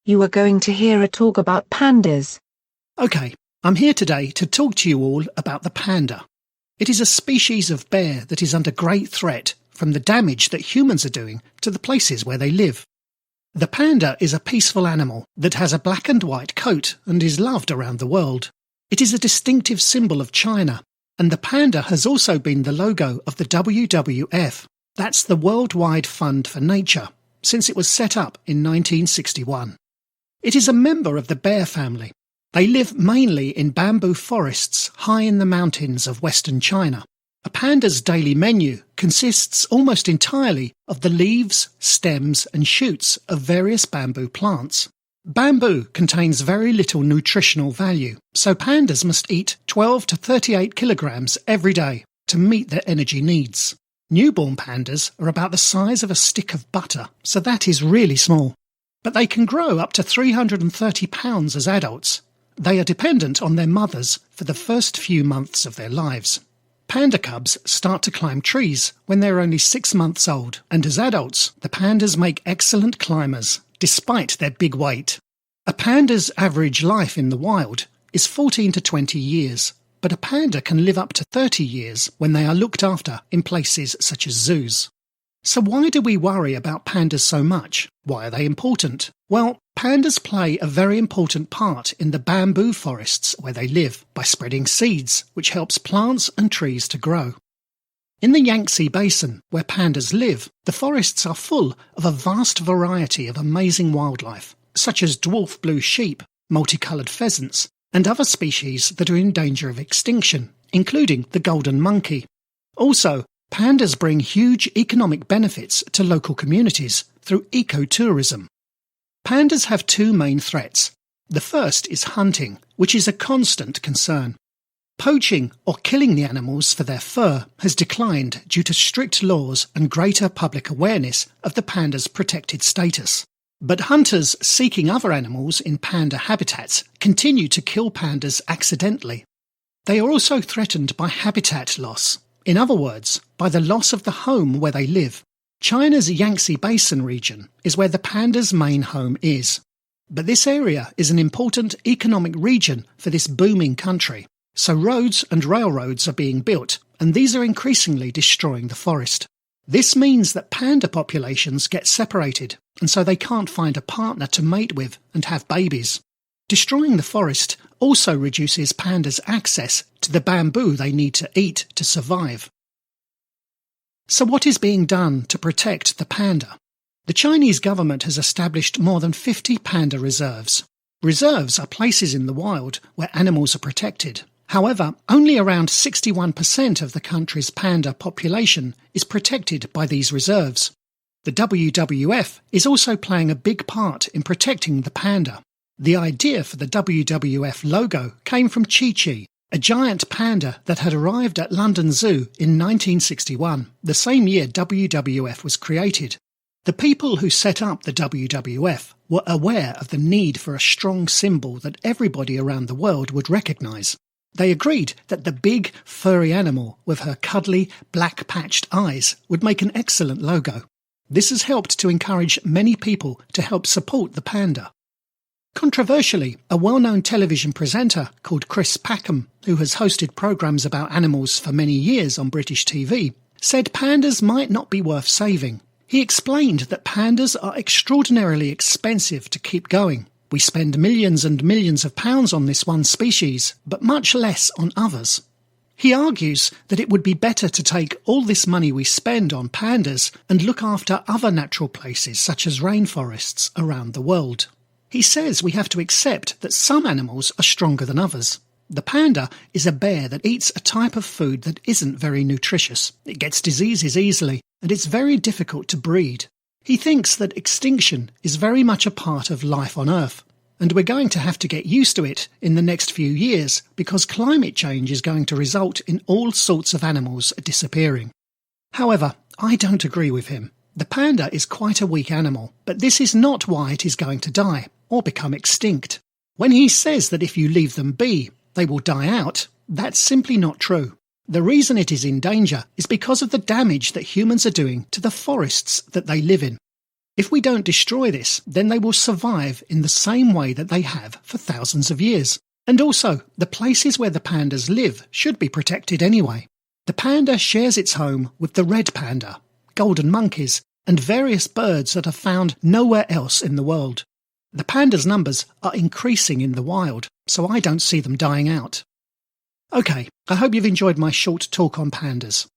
You are going to hear a talk about pandas. Okay, I'm here today to talk to you all about the panda. It is a species of bear that is under great threat from the damage that humans are doing to the places where they live. The panda is a peaceful animal that has a black and white coat and is loved around the world. It is a distinctive symbol of China, and the panda has also been the logo of the WWF, that's the Worldwide Fund for Nature, since it was set up in 1961. It is a member of the bear family. They live mainly in bamboo forests high in the mountains of western China. A panda's daily menu consists almost entirely of the leaves, stems and shoots of various bamboo plants. Bamboo contains very little nutritional value, so pandas must eat 12 to 38 kilograms every day to meet their energy needs. Newborn pandas are about the size of a stick of butter, so that is really small. But they can grow up to 330 pounds as adults. They are dependent on their mothers for the first few months of their lives. Panda cubs start to climb trees when they're only 6 months old, and as adults, the pandas make excellent climbers, despite their big weight. A panda's average life in the wild is 14 to 20 years, but a panda can live up to 30 years when they are looked after in places such as zoos. So why do we worry about pandas so much? Why are they important? Well, pandas play a very important part in the bamboo forests where they live by spreading seeds, which helps plants and trees to grow. In the Yangtze Basin, where pandas live, the forests are full of a vast variety of amazing wildlife, such as dwarf blue sheep, multicoloured pheasants, and other species that are in danger of extinction, including the golden monkey. Also, pandas bring huge economic benefits to local communities through ecotourism. Pandas have two main threats. The first is hunting, which is a constant concern. Poaching or killing the animals for their fur has declined due to strict laws and greater public awareness of the panda's protected status. But hunters seeking other animals in panda habitats continue to kill pandas accidentally. They are also threatened by habitat loss. In other words, by the loss of the home where they live. China's Yangtze Basin region is where the panda's main home is. But this area is an important economic region for this booming country. So roads and railroads are being built, and these are increasingly destroying the forest. This means that panda populations get separated, and so they can't find a partner to mate with and have babies. Destroying the forest also reduces pandas' access to the bamboo they need to eat to survive. So what is being done to protect the panda? The Chinese government has established more than 50 panda reserves. Reserves are places in the wild where animals are protected. However, only around 61% of the country's panda population is protected by these reserves. The WWF is also playing a big part in protecting the panda. The idea for the WWF logo came from Chi-Chi, a giant panda that had arrived at London Zoo in 1961, the same year WWF was created. The people who set up the WWF were aware of the need for a strong symbol that everybody around the world would recognise. They agreed that the big, furry animal with her cuddly, black-patched eyes would make an excellent logo. This has helped to encourage many people to help support the panda. Controversially, a well-known television presenter called Chris Packham, who has hosted programmes about animals for many years on British TV, said pandas might not be worth saving. He explained that pandas are extraordinarily expensive to keep going. We spend millions and millions of pounds on this one species, but much less on others. He argues that it would be better to take all this money we spend on pandas and look after other natural places such as rainforests around the world. He says we have to accept that some animals are stronger than others. The panda is a bear that eats a type of food that isn't very nutritious. It gets diseases easily, and it's very difficult to breed. He thinks that extinction is very much a part of life on Earth, and we're going to have to get used to it in the next few years because climate change is going to result in all sorts of animals disappearing. However, I don't agree with him. The panda is quite a weak animal, but this is not why it is going to die or become extinct. When he says that if you leave them be, they will die out, that's simply not true. The reason it is in danger is because of the damage that humans are doing to the forests that they live in. If we don't destroy this, then they will survive in the same way that they have for thousands of years. And also, the places where the pandas live should be protected anyway. The panda shares its home with the red panda, golden monkeys, and various birds that are found nowhere else in the world. The pandas' numbers are increasing in the wild, so I don't see them dying out. Okay, I hope you've enjoyed my short talk on pandas.